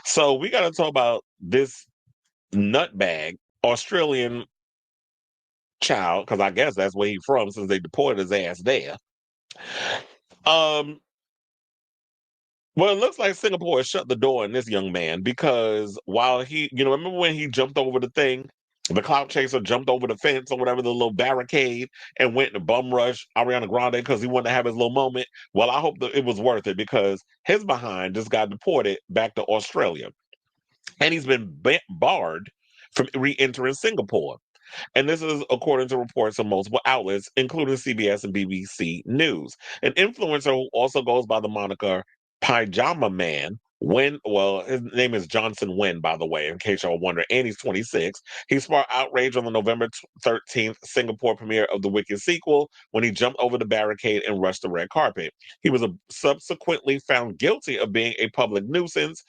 So we got to talk about this nutbag Australian child, because I guess that's where he's from since they deported his ass there. Um, well, it looks like Singapore has shut the door on this young man because while remember when he jumped over the thing? The clout chaser jumped over the fence or whatever, the little barricade, and went to bum rush Ariana Grande because he wanted to have his little moment. Well, I hope that it was worth it because his behind just got deported back to Australia. And he's been barred from re entering Singapore. And this is according to reports from multiple outlets, including CBS and BBC News. An influencer who also goes by the moniker Pajama Man. His name is Johnson Wynn, by the way, in case y'all wonder, and he's 26. He sparked outrage on the November 13th Singapore premiere of the Wicked sequel when he jumped over the barricade and rushed the red carpet. He was subsequently found guilty of being a public nuisance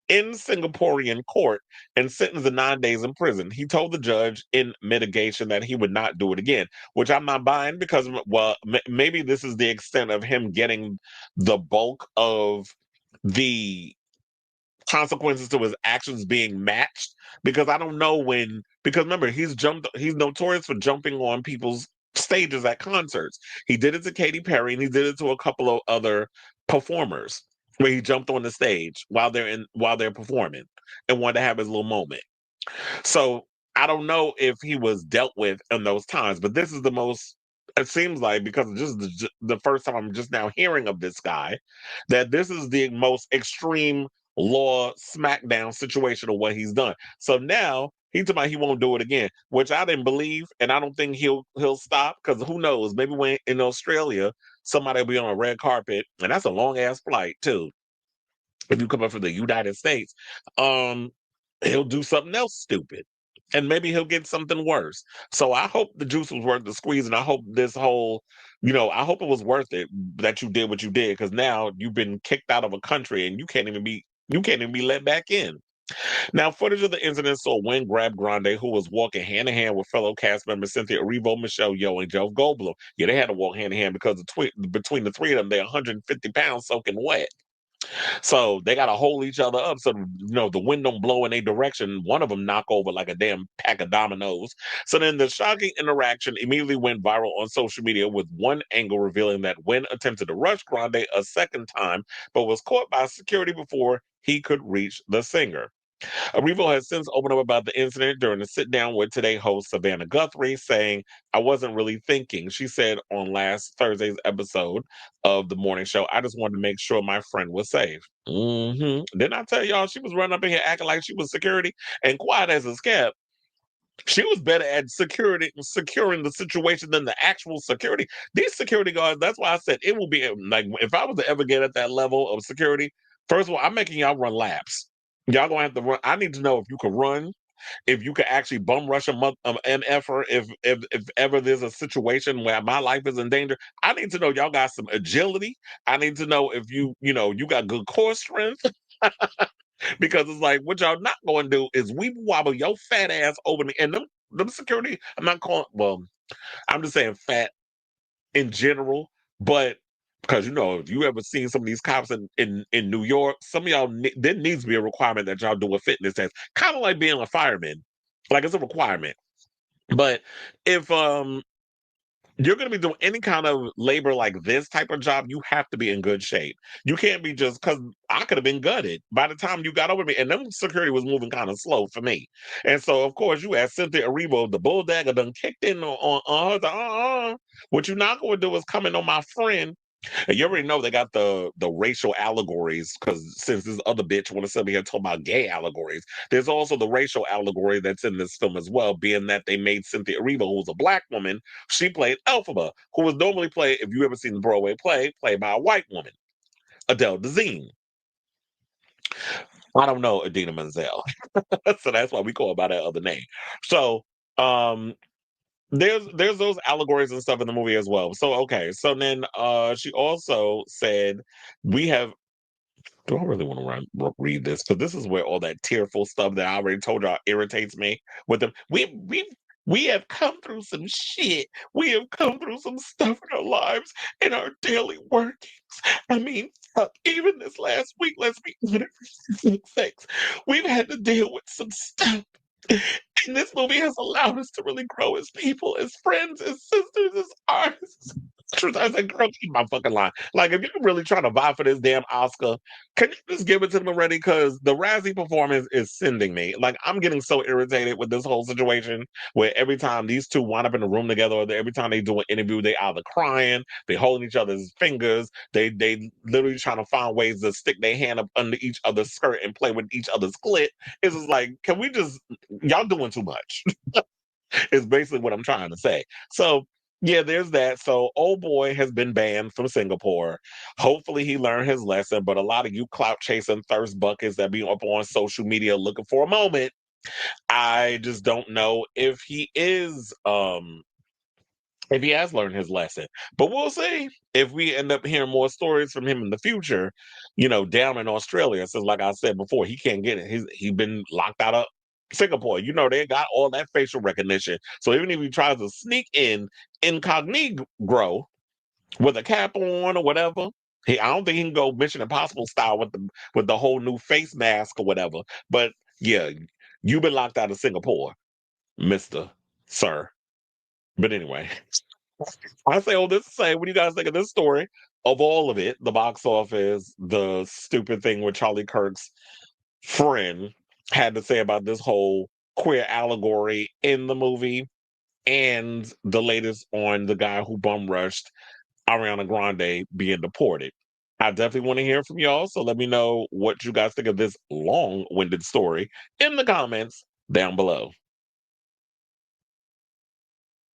in Singaporean court and sentenced to 9 days in prison. He told the judge in mitigation that he would not do it again, which I'm not buying because, well, maybe this is the extent of him getting the bulk of the consequences to his actions being matched. Because I don't know because remember, he's notorious for jumping on people's stages at concerts. He did it to Katy Perry and he did it to a couple of other performers where he jumped on the stage while they're performing and wanted to have his little moment. So I don't know if he was dealt with in those times, but this is the most. It seems like because just the first time I'm just now hearing of this guy, that this is the most extreme law smackdown situation of what he's done. So now he's talking about he won't do it again, which I didn't believe, and I don't think he'll stop because who knows? Maybe when in Australia somebody will be on a red carpet, and that's a long ass flight too. If you come up from the United States, um, he'll do something else stupid. And maybe he'll get something worse. So I hope the juice was worth the squeeze, and I hope this whole, I hope it was worth it that you did what you did, because now you've been kicked out of a country and you can't even be let back in. Now, footage of the incident saw Wynn grab Grande, who was walking hand in hand with fellow cast members Cynthia Erivo, Michelle Yeoh, and Jeff Goldblum. Yeah, they had to walk hand in hand because between the three of them, they're 150 pounds soaking wet. So they got to hold each other up so the wind don't blow in a direction. One of them knock over like a damn pack of dominoes. So then the shocking interaction immediately went viral on social media, with one angle revealing that Wynn attempted to rush Grande a second time, but was caught by security before he could reach the singer. Arrivo has since opened up about the incident during a sit down with Today host Savannah Guthrie, saying, "I wasn't really thinking." She said on last Thursday's episode of the morning show, "I just wanted to make sure my friend was safe." Didn't I tell y'all she was running up in here acting like she was security and quiet as a scat? She was better at securing the situation than the actual security. These security guards, that's why I said it will be like if I was to ever get at that level of security, first of all, I'm making y'all run laps. Y'all gonna have to run. I need to know if you can run, if you can actually bum rush MFer, if ever there's a situation where my life is in danger. I need to know y'all got some agility. I need to know if you got good core strength. Because it's like what y'all not going to do is weep wobble your fat ass over me. And them security, I'm not calling. Well, I'm just saying fat in general, but because if you ever seen some of these cops in New York, some of y'all there needs to be a requirement that y'all do a fitness test, kind of like being a fireman, like it's a requirement. But if you're going to be doing any kind of labor like this type of job, you have to be in good shape. You can't be just because I could have been gutted by the time you got over me. And then security was moving kind of slow for me. And so, of course, you had Cynthia Erivo, the bulldagger, done kicked in on her. What you're not going to do is come in on my friend. And you already know they got the racial allegories because since this other bitch want to sit here talking about gay allegories, there's also the racial allegory that's in this film as well, being that they made Cynthia Erivo, who was a black woman, she played Elphaba, who was normally played, if you ever seen the Broadway play, played by a white woman, Adele Dazeem. I don't know Adina Menzel, so that's why we call her by that other name. So um, there's those allegories and stuff in the movie as well. So okay, so then she also said we have. Do I really want to read this? Because this is where all that tearful stuff that I already told y'all irritates me with them. We have come through some shit. We have come through some stuff in our lives, in our daily workings. I mean, Even this last week, let's be honest, we've had to deal with some stuff. And this movie has allowed us to really grow as people, as friends, as sisters, as artists. Truth, I said, girl, keep my fucking line. Like, if you're really trying to vie for this damn Oscar, can you just give it to them already? Because the Razzie performance is sending me. Like, I'm getting so irritated with this whole situation where every time these two wind up in a room together, or every time they do an interview, they either crying, they holding each other's fingers, they literally trying to find ways to stick their hand up under each other's skirt and play with each other's clit. It's just like, can we just, y'all doing too much? Is basically what I'm trying to say. So yeah, there's that. So old boy has been banned from Singapore. Hopefully he learned his lesson. But a lot of you clout chasing thirst buckets that be up on social media looking for a moment, I just don't know if he has learned his lesson. But we'll see if we end up hearing more stories from him in the future, down in Australia. Since, like I said before, he can't get it. He's been locked out of Singapore. They got all that facial recognition. So even if he tries to sneak in incognito with a cap on or whatever, I don't think he can go Mission Impossible style with the whole new face mask or whatever. But yeah, you've been locked out of Singapore, Mister Sir. But anyway. I say all this to say, what do you guys think of this story? Of all of it, the box office, the stupid thing with Charlie Kirk's friend had to say about this whole queer allegory in the movie, and the latest on the guy who bum rushed Ariana Grande being deported. I definitely want to hear from y'all, so let me know what you guys think of this long winded story in the comments down below.